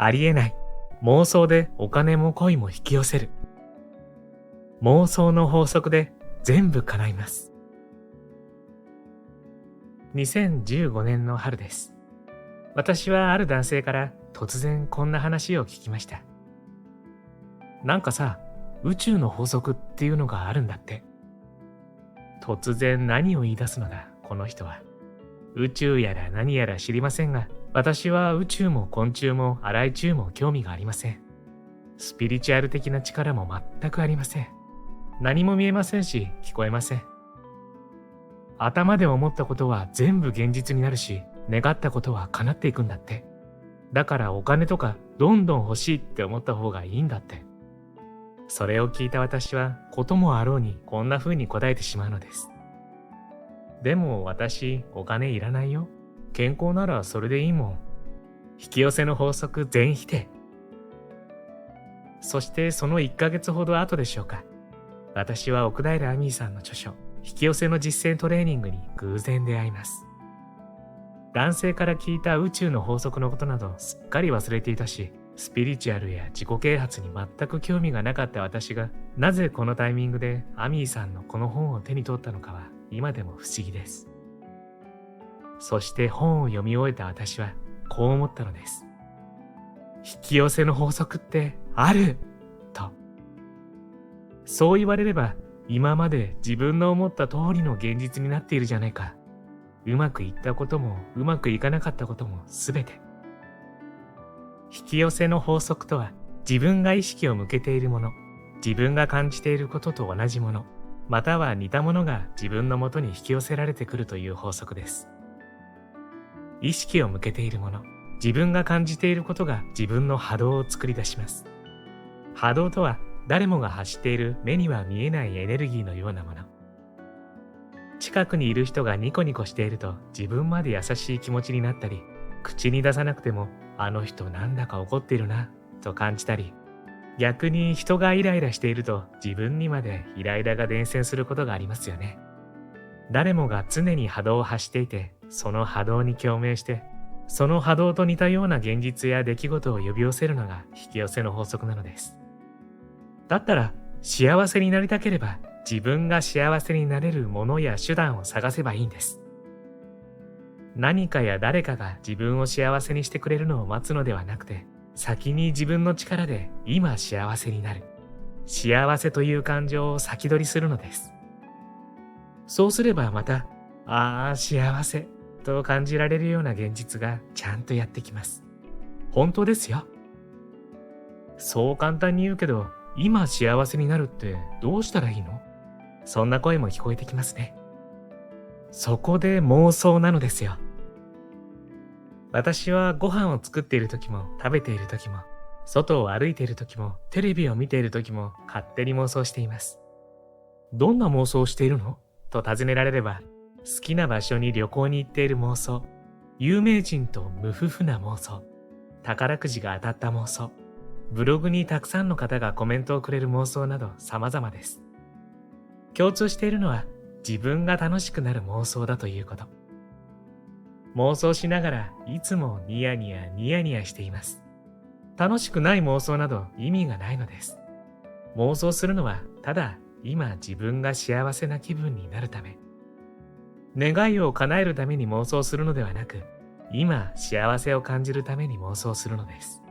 ありえない。妄想でお金も恋も引き寄せる。妄想の法則で全部叶います。2015年の春です。私はある男性から突然こんな話を聞きました。なんかさ、宇宙の法則っていうのがあるんだって。突然何を言い出すのだ、この人は。宇宙やら何やら知りませんが、私は宇宙も昆虫も荒い宙も興味がありません。スピリチュアル的な力も全くありません。何も見えませんし、聞こえません。頭で思ったことは全部現実になるし、願ったことは叶っていくんだって。だからお金とかどんどん欲しいって思った方がいいんだって。それを聞いた私は、こともあろうにこんな風に答えてしまうのです。でも私、お金いらないよ。健康ならそれでいいもん。引き寄せの法則全否定。そしてその1ヶ月ほど後でしょうか。私は奥平亜美さんの著書、引き寄せの実践トレーニングに偶然出会います。男性から聞いた宇宙の法則のことなどすっかり忘れていたし、スピリチュアルや自己啓発に全く興味がなかった私が、なぜこのタイミングでアミーさんのこの本を手に取ったのかは今でも不思議です。そして本を読み終えた私はこう思ったのです。引き寄せの法則ってあると。そう言われれば今まで自分の思った通りの現実になっているじゃないか。うまくいったこともうまくいかなかったこともすべて。引き寄せの法則とは、自分が意識を向けているもの、自分が感じていることと同じもの、または似たものが自分のもとに引き寄せられてくるという法則です。意識を向けているもの、自分が感じていることが自分の波動を作り出します。波動とは、誰もが発している目には見えないエネルギーのようなもの。近くにいる人がニコニコしていると自分まで優しい気持ちになったり、口に出さなくてもあの人なんだか怒っているなと感じたり、逆に人がイライラしていると自分にまでイライラが伝染することがありますよね。誰もが常に波動を発していて、その波動に共鳴して、その波動と似たような現実や出来事を呼び寄せるのが引き寄せの法則なのです。だったら幸せになりたければ自分が幸せになれるものや手段を探せばいいんです。何かや誰かが自分を幸せにしてくれるのを待つのではなくて、先に自分の力で今幸せになる。幸せという感情を先取りするのです。そうすればまた、ああ幸せと感じられるような現実がちゃんとやってきます。本当ですよ。そう簡単に言うけど、今幸せになるってどうしたらいいの？そんな声も聞こえてきますね。そこで妄想なのですよ。私はご飯を作っている時も食べている時も、外を歩いている時もテレビを見ている時も勝手に妄想しています。どんな妄想をしているの？と尋ねられれば、好きな場所に旅行に行っている妄想、有名人と無夫婦な妄想、宝くじが当たった妄想、ブログにたくさんの方がコメントをくれる妄想など様々です。共通しているのは自分が楽しくなる妄想だということ。妄想しながらいつもニヤニヤニヤニヤしています。楽しくない妄想など意味がないのです。妄想するのはただ今自分が幸せな気分になるため。願いを叶えるために妄想するのではなく、今幸せを感じるために妄想するのです。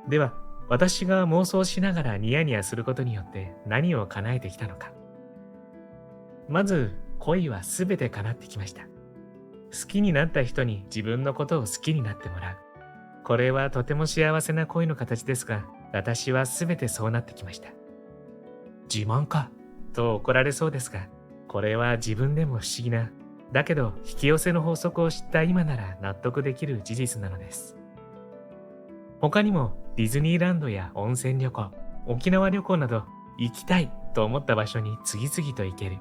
では、私が妄想しながらニヤニヤすることによって何を叶えてきたのか。まず、恋はすべて叶ってきました。好きになった人に自分のことを好きになってもらう。これはとても幸せな恋の形ですが、私はすべてそうなってきました。自慢かと怒られそうですが、これは自分でも不思議な、だけど引き寄せの法則を知った今なら納得できる事実なのです。他にもディズニーランドや温泉旅行、沖縄旅行など行きたいと思った場所に次々と行ける。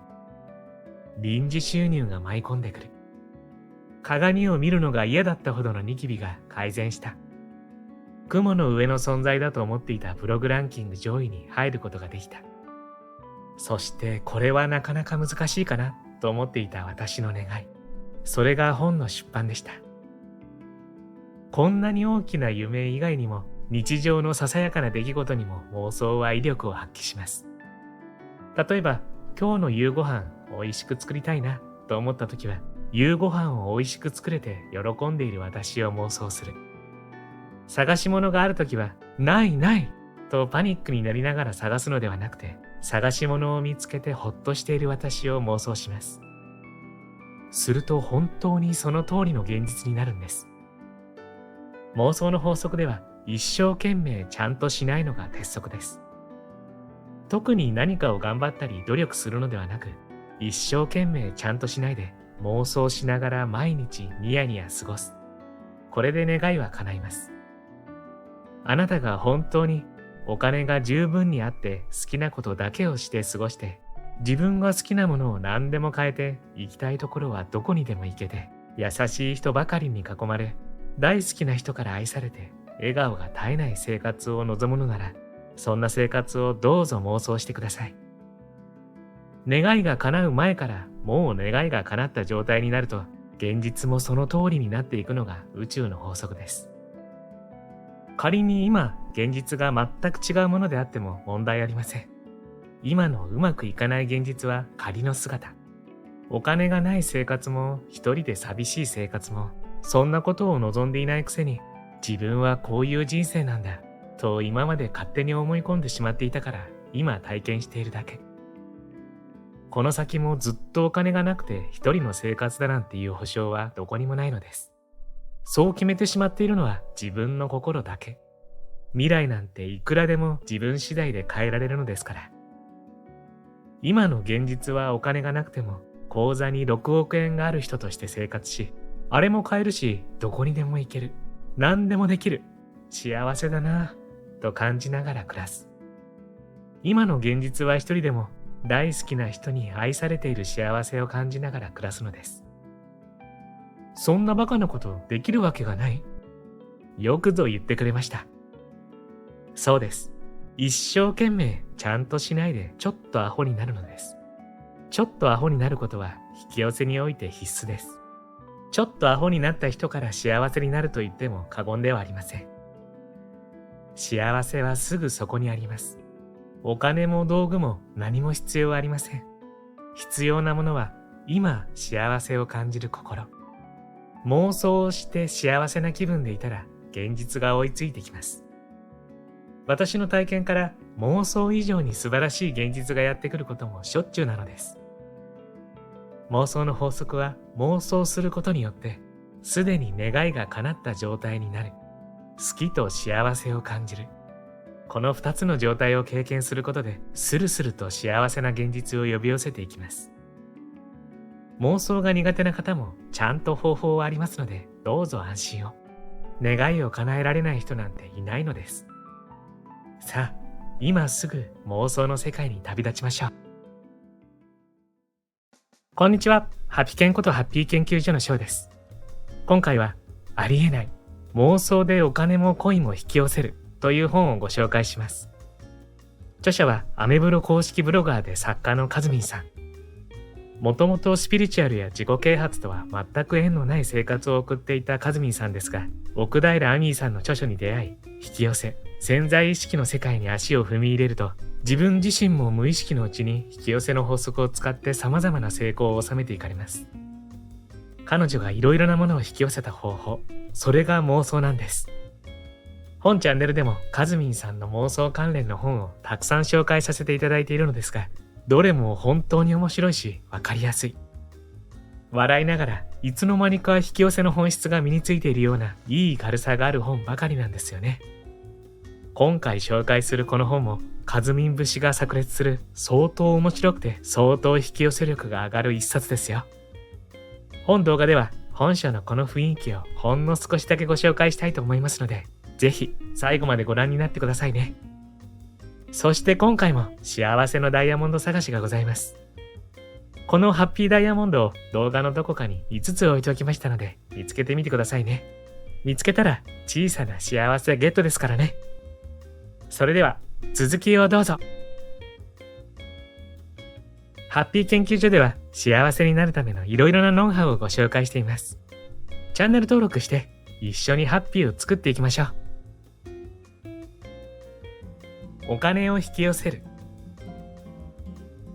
臨時収入が舞い込んでくる。鏡を見るのが嫌だったほどのニキビが改善した。雲の上の存在だと思っていたブログランキング上位に入ることができた。そしてこれはなかなか難しいかなと思っていた私の願い。それが本の出版でした。こんなに大きな夢以外にも日常のささやかな出来事にも妄想は威力を発揮します。例えば、今日の夕ご飯おいしく作りたいなと思った時は、夕ご飯をおいしく作れて喜んでいる私を妄想する。探し物がある時は、ないないとパニックになりながら探すのではなくて、探し物を見つけてほっとしている私を妄想します。すると本当にその通りの現実になるんです。妄想の法則では、一生懸命ちゃんとしないのが鉄則です。特に何かを頑張ったり努力するのではなく、一生懸命ちゃんとしないで妄想しながら毎日ニヤニヤ過ごす。これで願いは叶います。あなたが本当にお金が十分にあって好きなことだけをして過ごして、自分が好きなものを何でも変えて行きたいところはどこにでも行けて、優しい人ばかりに囲まれ、大好きな人から愛されて笑顔が絶えない生活を望むのなら、そんな生活をどうぞ妄想してください。願いが叶う前からもう願いが叶った状態になると、現実もその通りになっていくのが宇宙の法則です。仮に今、現実が全く違うものであっても問題ありません。今のうまくいかない現実は仮の姿。お金がない生活も一人で寂しい生活も、そんなことを望んでいないくせに、自分はこういう人生なんだと今まで勝手に思い込んでしまっていたから今体験しているだけ。この先もずっとお金がなくて一人の生活だなんていう保証はどこにもないのです。そう決めてしまっているのは自分の心だけ。未来なんていくらでも自分次第で変えられるのですから。今の現実はお金がなくても口座に6億円がある人として生活し、あれも買えるしどこにでも行ける。何でもできる。幸せだなぁと感じながら暮らす。今の現実は一人でも大好きな人に愛されている幸せを感じながら暮らすのです。そんなバカなことできるわけがない。よくぞ言ってくれました。そうです。一生懸命ちゃんとしないでちょっとアホになるのです。ちょっとアホになることは引き寄せにおいて必須です。ちょっとアホになった人から幸せになると言っても過言ではありません。幸せはすぐそこにあります。お金も道具も何も必要ありません。必要なものは今幸せを感じる心。妄想をして幸せな気分でいたら現実が追いついてきます。私の体験から妄想以上に素晴らしい現実がやってくることもしょっちゅうなのです。妄想の法則は妄想することによってすでに願いが叶った状態になる。好きと幸せを感じる。この2つの状態を経験することでスルスルと幸せな現実を呼び寄せていきます。妄想が苦手な方もちゃんと方法はありますのでどうぞ安心を。願いを叶えられない人なんていないのです。さあ、今すぐ妄想の世界に旅立ちましょう。こんにちは。ハピケンことハッピー研究所のショウです。今回はありえない妄想でお金も恋も引き寄せるという本をご紹介します。著者はアメブロ公式ブロガーで作家のカズミンさん。もともとスピリチュアルや自己啓発とは全く縁のない生活を送っていたカズミンさんですが、奥平アミーさんの著書に出会い、引き寄せ、潜在意識の世界に足を踏み入れると、自分自身も無意識のうちに引き寄せの法則を使って様々な成功を収めていかれます。彼女がいろいろなものを引き寄せた方法、それが妄想なんです。本チャンネルでもカズミンさんの妄想関連の本をたくさん紹介させていただいているのですが、どれも本当に面白いし分かりやすい。笑いながらいつの間にか引き寄せの本質が身についているようないい軽さがある本ばかりなんですよね。今回紹介するこの本もカズミン節が炸裂する相当面白くて相当引き寄せ力が上がる一冊ですよ。本動画では本書のこの雰囲気をほんの少しだけご紹介したいと思いますので、ぜひ最後までご覧になってくださいね。そして今回も幸せのダイヤモンド探しがございます。このハッピーダイヤモンドを動画のどこかに5つ置いておきましたので見つけてみてくださいね。見つけたら小さな幸せゲットですからね。それでは続きをどうぞ。ハッピー研究所では幸せになるためのいろいろなノウハウをご紹介しています。チャンネル登録して一緒にハッピーを作っていきましょう。お金を引き寄せる。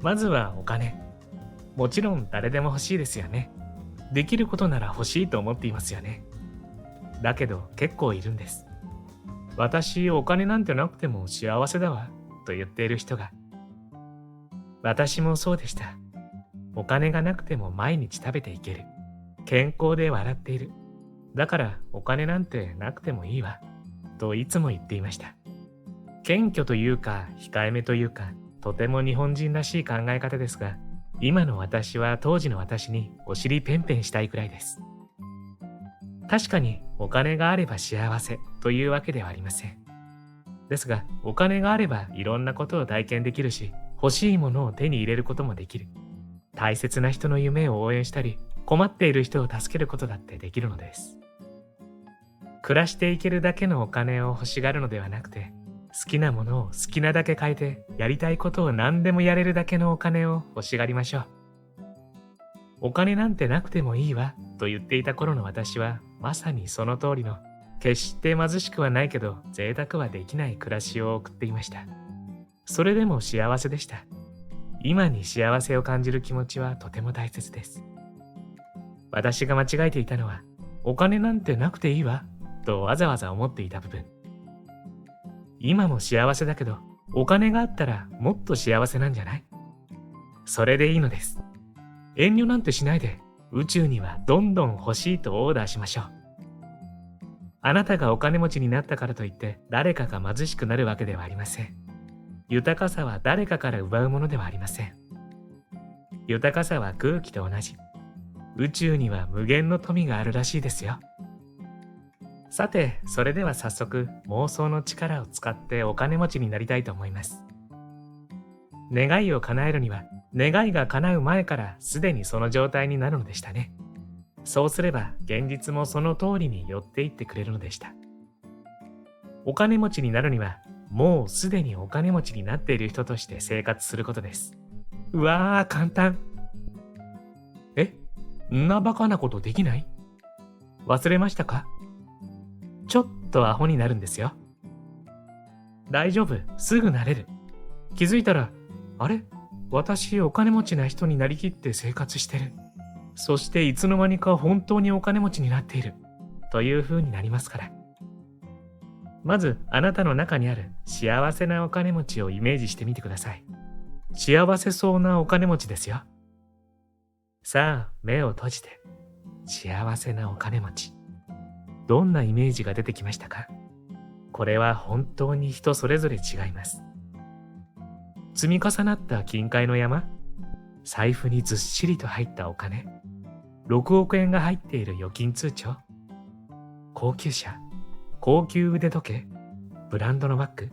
まずはお金。もちろん誰でも欲しいですよね。できることなら欲しいと思っていますよね。だけど結構いるんです。私、お金なんてなくても幸せだわ、と言っている人が。私もそうでした。お金がなくても毎日食べていける。健康で笑っている。だからお金なんてなくてもいいわ、といつも言っていました。謙虚というか控えめというか、とても日本人らしい考え方ですが、今の私は当時の私にお尻ペンペンしたいくらいです。確かにお金があれば幸せというわけではありません。ですが、お金があればいろんなことを体験できるし、欲しいものを手に入れることもできる。大切な人の夢を応援したり、困っている人を助けることだってできるのです。暮らしていけるだけのお金を欲しがるのではなくて、好きなものを好きなだけ買えて、やりたいことを何でもやれるだけのお金を欲しがりましょう。お金なんてなくてもいいわと言っていた頃の私は、まさにその通りの、決して貧しくはないけど贅沢はできない暮らしを送っていました。それでも幸せでした。今に幸せを感じる気持ちはとても大切です。私が間違えていたのは、お金なんてなくていいわとわざわざ思っていた部分。今も幸せだけど、お金があったらもっと幸せなんじゃない？それでいいのです。遠慮なんてしないで、宇宙にはどんどん欲しいとオーダーしましょう。あなたがお金持ちになったからといって誰かが貧しくなるわけではありません。豊かさは誰かから奪うものではありません。豊かさは空気と同じ。宇宙には無限の富があるらしいですよ。さて、それでは早速妄想の力を使ってお金持ちになりたいと思います。願いを叶えるには、願いが叶う前からすでにその状態になるのでしたね。そうすれば現実もその通りに寄っていってくれるのでした。お金持ちになるには、もうすでにお金持ちになっている人として生活することです。うわー、簡単。んなバカなことできない？忘れましたか？ちょっとアホになるんですよ。大丈夫、すぐなれる。気づいたら、あれ？私お金持ちな人になりきって生活してる。そしていつの間にか本当にお金持ちになっている。という風になりますから。まずあなたの中にある幸せなお金持ちをイメージしてみてください。幸せそうなお金持ちですよ。さあ、目を閉じて。幸せなお金持ち。どんなイメージが出てきましたか？これは本当に人それぞれ違います。積み重なった金塊の山、財布にずっしりと入ったお金、6億円が入っている預金通帳、高級車、高級腕時計、ブランドのバッグ、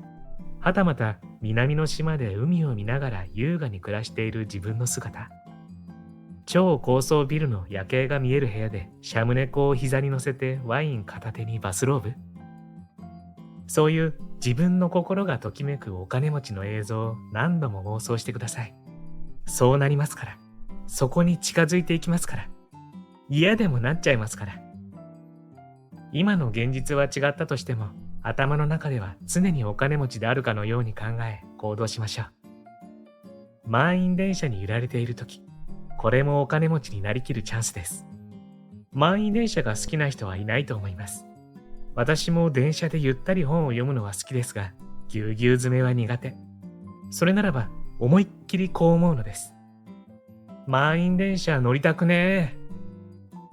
はたまた南の島で海を見ながら優雅に暮らしている自分の姿、超高層ビルの夜景が見える部屋でシャム猫を膝に乗せてワイン片手にバスローブ。そういう自分の心がときめくお金持ちの映像を何度も妄想してください。そうなりますから。そこに近づいていきますから。嫌でもなっちゃいますから。今の現実は違ったとしても、頭の中では常にお金持ちであるかのように考え行動しましょう。満員電車に揺られているとき、これもお金持ちになりきるチャンスです。満員電車が好きな人はいないと思います。私も電車でゆったり本を読むのは好きですが、ぎゅうぎゅう詰めは苦手。それならば思いっきりこう思うのです。満員電車乗りたくねえ。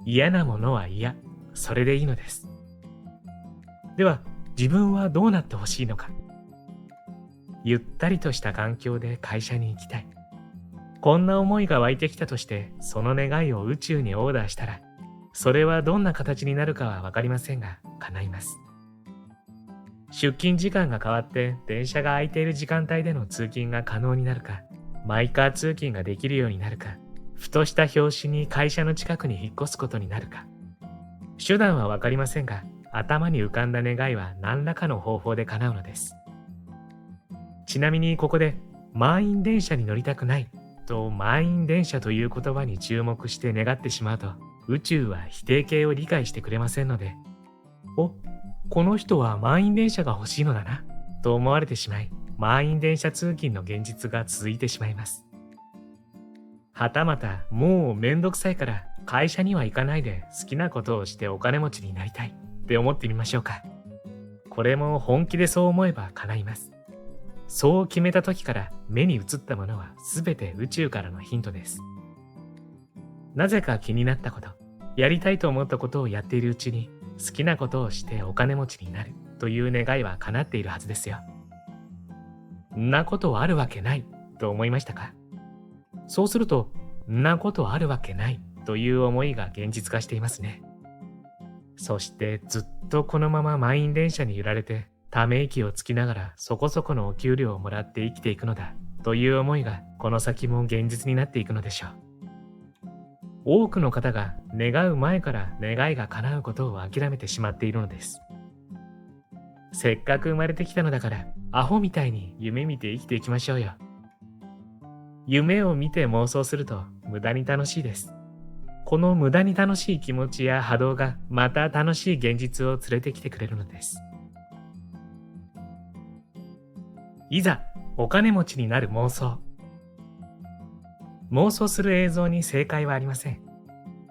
嫌なものは嫌。それでいいのです。では、自分はどうなってほしいのか。ゆったりとした環境で会社に行きたい。こんな思いが湧いてきたとして、その願いを宇宙にオーダーしたら、それはどんな形になるかはわかりませんが、叶います。出勤時間が変わって電車が空いている時間帯での通勤が可能になるか、マイカー通勤ができるようになるか、ふとした拍子に会社の近くに引っ越すことになるか。手段はわかりませんが、頭に浮かんだ願いは何らかの方法で叶うのです。ちなみにここで、満員電車に乗りたくないと満員電車という言葉に注目して願ってしまうと、宇宙は否定形を理解してくれませんので、お、この人は満員電車が欲しいのだな、と思われてしまい、満員電車通勤の現実が続いてしまいます。はたまた、もうめんどくさいから会社には行かないで好きなことをしてお金持ちになりたいって思ってみましょうか。これも本気でそう思えば叶います。そう決めた時から目に映ったものは全て宇宙からのヒントです。なぜか気になったこと、やりたいと思ったことをやっているうちに好きなことをしてお金持ちになるという願いは叶っているはずですよ。んなことはあるわけないと思いましたか？そうすると、んなことはあるわけないという思いが現実化していますね。そしてずっとこのまま満員電車に揺られてため息をつきながらそこそこのお給料をもらって生きていくのだという思いがこの先も現実になっていくのでしょう。多くの方が願う前から願いが叶うことを諦めてしまっているのです。せっかく生まれてきたのだからアホみたいに夢見て生きていきましょうよ。夢を見て妄想すると無駄に楽しいです。この無駄に楽しい気持ちや波動がまた楽しい現実を連れてきてくれるのです。いざお金持ちになる妄想。妄想する映像に正解はありません。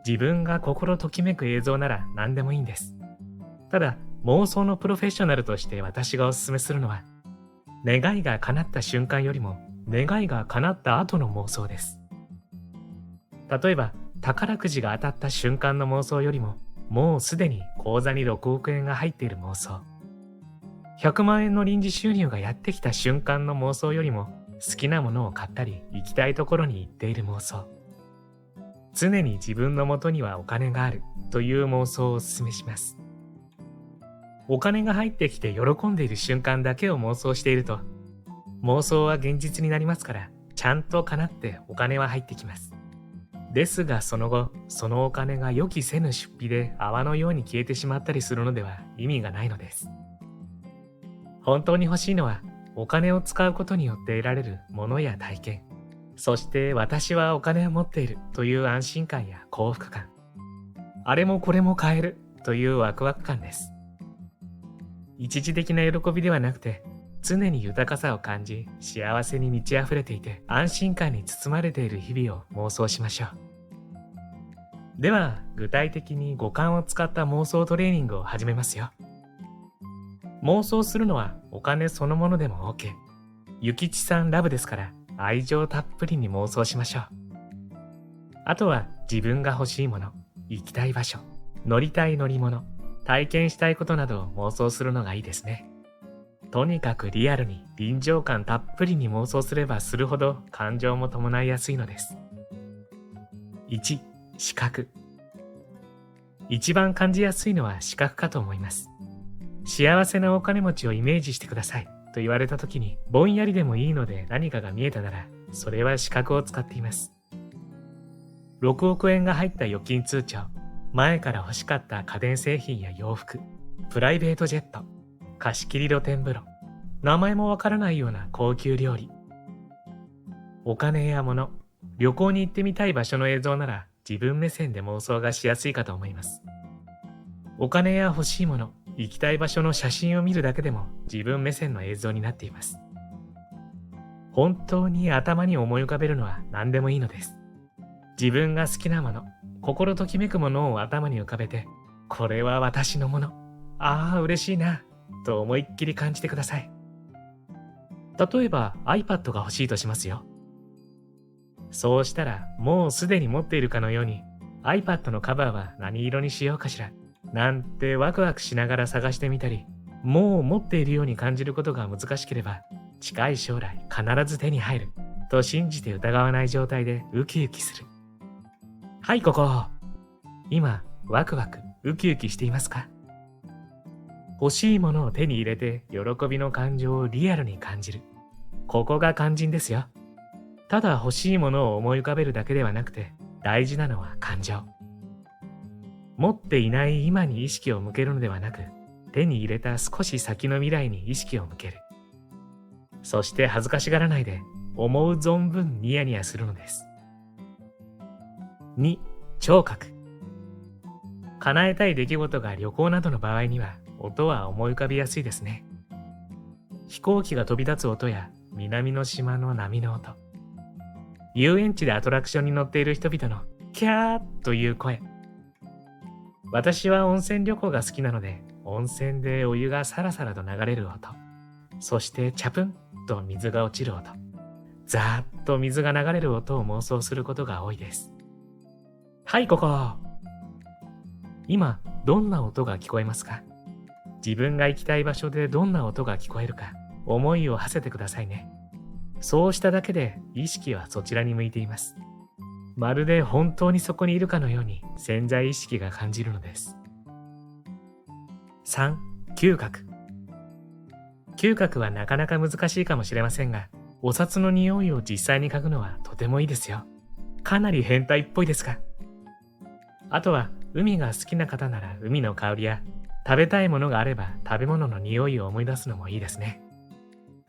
自分が心ときめく映像なら何でもいいんです。ただ妄想のプロフェッショナルとして私がおすすめするのは、願いが叶った瞬間よりも願いが叶った後の妄想です。例えば宝くじが当たった瞬間の妄想よりも、もうすでに口座に6億円が入っている妄想。100万円の臨時収入がやってきた瞬間の妄想よりも、好きなものを買ったり行きたいところに行っている妄想。常に自分の元にはお金があるという妄想をお勧めします。お金が入ってきて喜んでいる瞬間だけを妄想していると、妄想は現実になりますから、ちゃんと叶ってお金は入ってきます。ですがその後、そのお金が予期せぬ出費で泡のように消えてしまったりするのでは意味がないのです。本当に欲しいのは、お金を使うことによって得られるものや体験、そして私はお金を持っているという安心感や幸福感、あれもこれも買えるというワクワク感です。一時的な喜びではなくて、常に豊かさを感じ、幸せに満ち溢れていて、安心感に包まれている日々を妄想しましょう。では、具体的に五感を使った妄想トレーニングを始めますよ。妄想するのはお金そのものでも OK。ゆきちさんラブですから、愛情たっぷりに妄想しましょう。あとは自分が欲しいもの、行きたい場所、乗りたい乗り物、体験したいことなどを妄想するのがいいですね。とにかくリアルに臨場感たっぷりに妄想すればするほど感情も伴いやすいのです。1、視覚。一番感じやすいのは視覚かと思います。幸せなお金持ちをイメージしてくださいと言われた時に、ぼんやりでもいいので何かが見えたなら、それは視覚を使っています。6億円が入った預金通帳、前から欲しかった家電製品や洋服、プライベートジェット、貸し切り露天風呂、名前もわからないような高級料理。お金や物、旅行に行ってみたい場所の映像なら自分目線で妄想がしやすいかと思います。お金や欲しいもの、行きたい場所の写真を見るだけでも自分目線の映像になっています。本当に頭に思い浮かべるのは何でもいいのです。自分が好きなもの、心ときめくものを頭に浮かべて、これは私のもの、ああ嬉しいな、と思いっきり感じてください。例えば iPad が欲しいとしますよ。そうしたらもうすでに持っているかのように iPad のカバーは何色にしようかしらなんてワクワクしながら探してみたり、もう持っているように感じることが難しければ近い将来必ず手に入ると信じて疑わない状態でウキウキする。はい、ここ。今ワクワクウキウキしていますか？欲しいものを手に入れて喜びの感情をリアルに感じる。ここが肝心ですよ。ただ欲しいものを思い浮かべるだけではなくて、大事なのは感情。持っていない今に意識を向けるのではなく、手に入れた少し先の未来に意識を向ける。そして恥ずかしがらないで、思う存分ニヤニヤするのです。2、聴覚。叶えたい出来事が旅行などの場合には、音は思い浮かびやすいですね。飛行機が飛び立つ音や南の島の波の音。遊園地でアトラクションに乗っている人々のキャーという声。私は温泉旅行が好きなので、温泉でお湯がサラサラと流れる音。そしてチャプンと水が落ちる音。ザーッと水が流れる音を妄想することが多いです。はい、ここ。今、どんな音が聞こえますか？自分が行きたい場所でどんな音が聞こえるか、思いを馳せてくださいね。そうしただけで意識はそちらに向いています。まるで本当にそこにいるかのように潜在意識が感じるのです。3、嗅覚。嗅覚はなかなか難しいかもしれませんが、お札の匂いを実際に嗅ぐのはとてもいいですよ。かなり変態っぽいですが。あとは海が好きな方なら海の香りや、食べたいものがあれば食べ物の匂いを思い出すのもいいですね。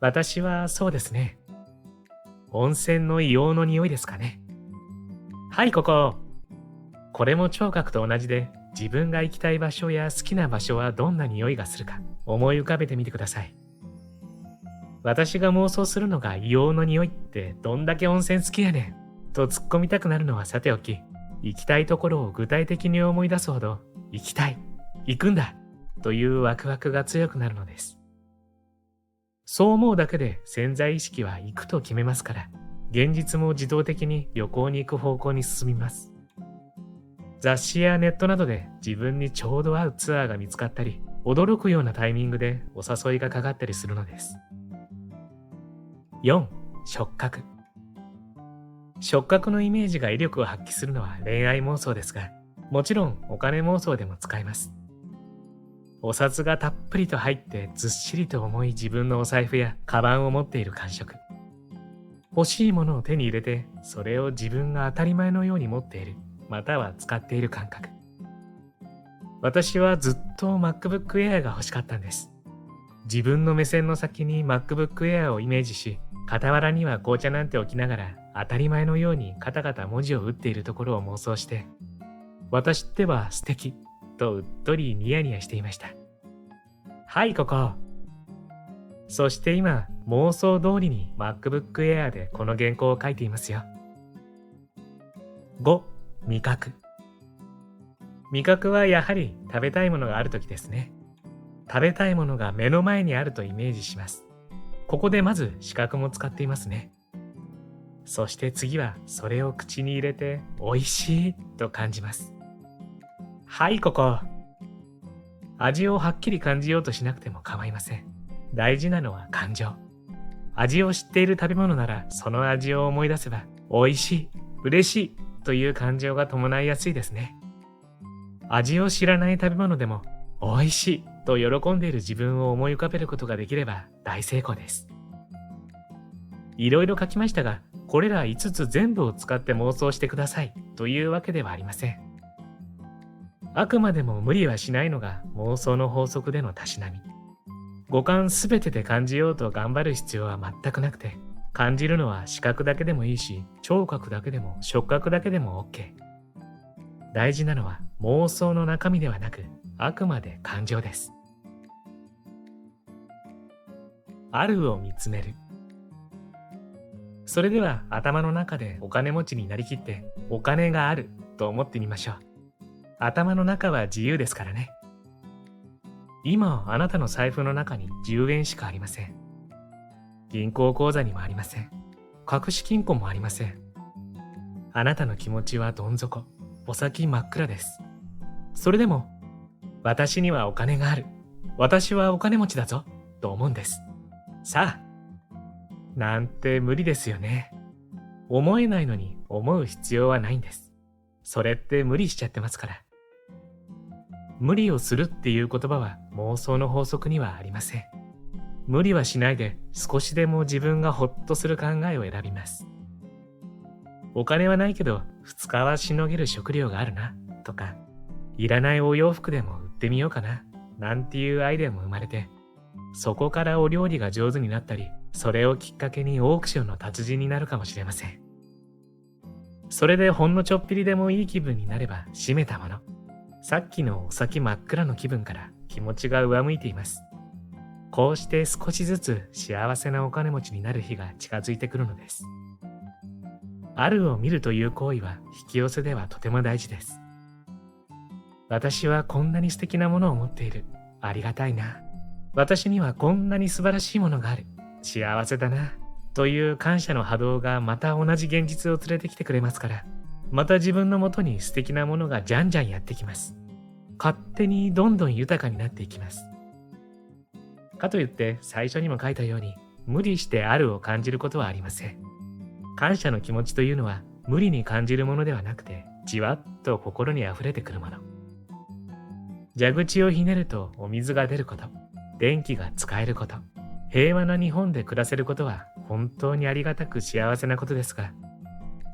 私はそうですね。温泉の硫黄の匂いですかね。はい、ここ。これも聴覚と同じで、自分が行きたい場所や好きな場所はどんな匂いがするか思い浮かべてみてください。私が妄想するのが硫黄の匂いってどんだけ温泉好きやねんと突っ込みたくなるのはさておき、行きたいところを具体的に思い出すほど、行きたい、行くんだというワクワクが強くなるのです。そう思うだけで潜在意識は行くと決めますから、現実も自動的に旅行に行く方向に進みます。雑誌やネットなどで自分にちょうど合うツアーが見つかったり、驚くようなタイミングでお誘いがかかったりするのです。4、触覚。触覚のイメージが威力を発揮するのは恋愛妄想ですが、もちろんお金妄想でも使えます。お札がたっぷりと入ってずっしりと重い自分のお財布やカバンを持っている感触。欲しいものを手に入れて、それを自分が当たり前のように持っている、または使っている感覚。私はずっと MacBook Air が欲しかったんです。自分の目線の先に MacBook Air をイメージし、傍らには紅茶なんて置きながら当たり前のようにカタカタ文字を打っているところを妄想して、私ってば素敵とうっとりニヤニヤしていました。はい、ここ。そして今、妄想通りに MacBook Air でこの原稿を書いていますよ。5、味覚。味覚はやはり食べたいものがあるときですね。食べたいものが目の前にあるとイメージします。ここでまず視覚も使っていますね。そして次はそれを口に入れて美味しいと感じます。はい、ここ。味をはっきり感じようとしなくても構いません。大事なのは感情。味を知っている食べ物ならその味を思い出せば美味しい、嬉しいという感情が伴いやすいですね。味を知らない食べ物でも美味しいと喜んでいる自分を思い浮かべることができれば大成功です。いろいろ書きましたが、これら5つ全部を使って妄想してくださいというわけではありません。あくまでも無理はしないのが妄想の法則でのたしなみ。五感すべてで感じようと頑張る必要は全くなくて、感じるのは視覚だけでもいいし、聴覚だけでも触覚だけでも OK。大事なのは妄想の中身ではなく、あくまで感情です。あるを見つめる。それでは頭の中でお金持ちになりきってお金があると思ってみましょう。頭の中は自由ですからね。今あなたの財布の中に10円しかありません。銀行口座にもありません。隠し金庫もありません。あなたの気持ちはどん底、お先真っ暗です。それでも私にはお金がある。私はお金持ちだぞと思うんです。さあ、なんて無理ですよね。思えないのに思う必要はないんです。それって無理しちゃってますから。無理をするっていう言葉は妄想の法則にはありません。無理はしないで少しでも自分がホッとする考えを選びます。お金はないけど2日はしのげる食料があるなとか、いらないお洋服でも売ってみようかななんていうアイデアも生まれて、そこからお料理が上手になったり、それをきっかけにオークションの達人になるかもしれません。それでほんのちょっぴりでもいい気分になれば閉めたもの。さっきのお先真っ暗の気分から気持ちが上向いています。こうして少しずつ幸せなお金持ちになる日が近づいてくるのです。あるを見るという行為は引き寄せではとても大事です。私はこんなに素敵なものを持っている。ありがたいな。私にはこんなに素晴らしいものがある。幸せだな。という感謝の波動がまた同じ現実を連れてきてくれますから、また自分のもとに素敵なものがじゃんじゃんやってきます。勝手にどんどん豊かになっていきます。かといって最初にも書いたように無理してあるを感じることはありません。感謝の気持ちというのは無理に感じるものではなくて、じわっと心にあふれてくるもの。蛇口をひねるとお水が出ること、電気が使えること、平和な日本で暮らせることは本当にありがたく幸せなことですが、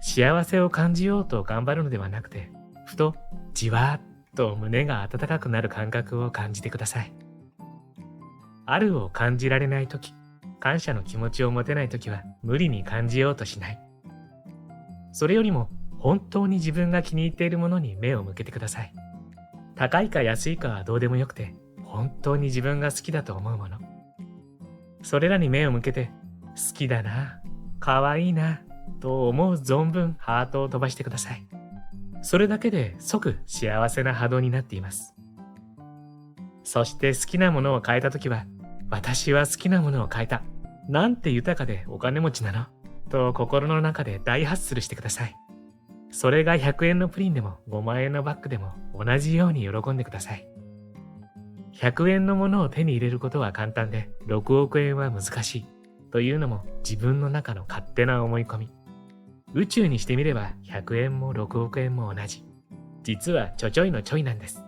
幸せを感じようと頑張るのではなくて、ふとじわっと胸が温かくなる感覚を感じてください。あるを感じられないとき、感謝の気持ちを持てないときは無理に感じようとしない。それよりも本当に自分が気に入っているものに目を向けてください。高いか安いかはどうでもよくて、本当に自分が好きだと思うもの。それらに目を向けて、好きだな、かわいいな、と思う存分ハートを飛ばしてください。それだけで即幸せな波動になっています。そして好きなものを変えたときは、私は好きなものを変えた。なんて豊かでお金持ちなのと心の中で大ハッスルしてください。それが100円のプリンでも5万円のバッグでも同じように喜んでください。100円のものを手に入れることは簡単で6億円は難しいというのも自分の中の勝手な思い込み。宇宙にしてみれば100円も6億円も同じ。実はちょちょいのちょいなんです。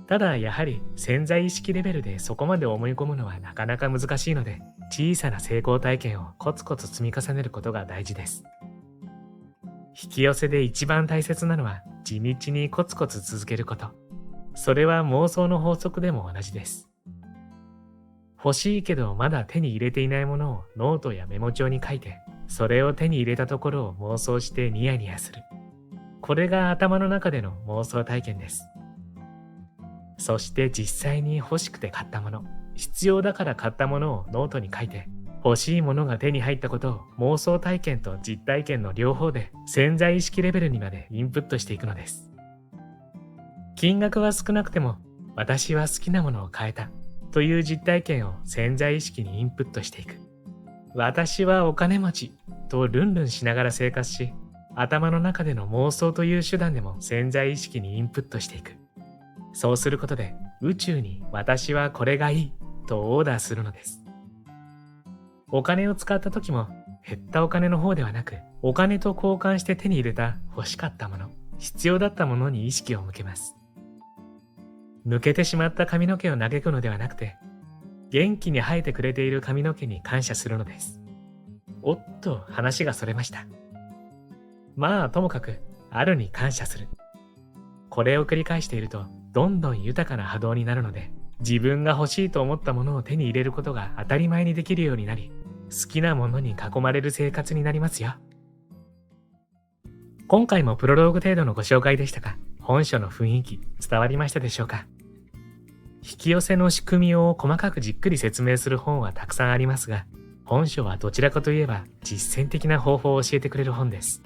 ただやはり潜在意識レベルでそこまで思い込むのはなかなか難しいので、小さな成功体験をコツコツ積み重ねることが大事です。引き寄せで一番大切なのは地道にコツコツ続けること。それは妄想の法則でも同じです。欲しいけどまだ手に入れていないものをノートやメモ帳に書いて、それを手に入れたところを妄想してニヤニヤする。これが頭の中での妄想体験です。そして実際に欲しくて買ったもの、必要だから買ったものをノートに書いて、欲しいものが手に入ったことを妄想体験と実体験の両方で潜在意識レベルにまでインプットしていくのです。金額は少なくても、私は好きなものを買えたという実体験を潜在意識にインプットしていく。私はお金持ちとルンルンしながら生活し、頭の中での妄想という手段でも潜在意識にインプットしていく。そうすることで宇宙に私はこれがいいとオーダーするのです。お金を使った時も減ったお金の方ではなく、お金と交換して手に入れた欲しかったもの、必要だったものに意識を向けます。抜けてしまった髪の毛を嘆くのではなくて、元気に生えてくれている髪の毛に感謝するのです。おっと、話がそれました。まあともかくあるに感謝する。これを繰り返しているとどんどん豊かな波動になるので、自分が欲しいと思ったものを手に入れることが当たり前にできるようになり、好きなものに囲まれる生活になりますよ。今回もプロローグ程度のご紹介でしたが、本書の雰囲気伝わりましたでしょうか。引き寄せの仕組みを細かくじっくり説明する本はたくさんありますが、本書はどちらかといえば実践的な方法を教えてくれる本です。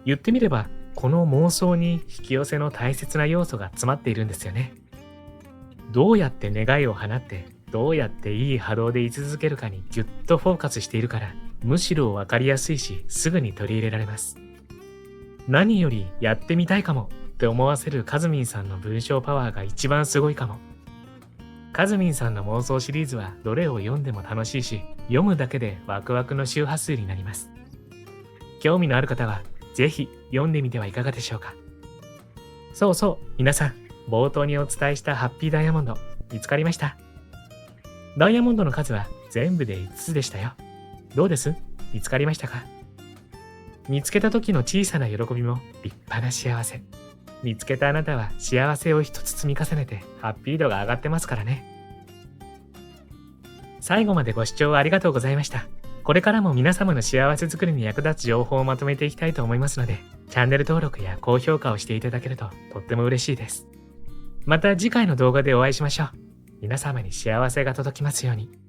言ってみれば、この妄想に引き寄せの大切な要素が詰まっているんですよね。どうやって願いを放って、どうやっていい波動で居続けるかにぎゅっとフォーカスしているから、むしろわかりやすいし、すぐに取り入れられます。何よりやってみたいかもって思わせるカズミンさんの文章パワーが一番すごいかも。カズミンさんの妄想シリーズはどれを読んでも楽しいし、読むだけでワクワクの周波数になります。興味のある方はぜひ読んでみてはいかがでしょうか。そうそう、皆さん、冒頭にお伝えしたハッピーダイヤモンド、見つかりました？ダイヤモンドの数は全部で5つでしたよ。どうです？見つかりましたか？見つけた時の小さな喜びも立派な幸せ。見つけたあなたは幸せを一つ積み重ねてハッピー度が上がってますからね。最後までご視聴ありがとうございました。これからも皆様の幸せづくりに役立つ情報をまとめていきたいと思いますので、チャンネル登録や高評価をしていただけるととっても嬉しいです。また次回の動画でお会いしましょう。皆様に幸せが届きますように。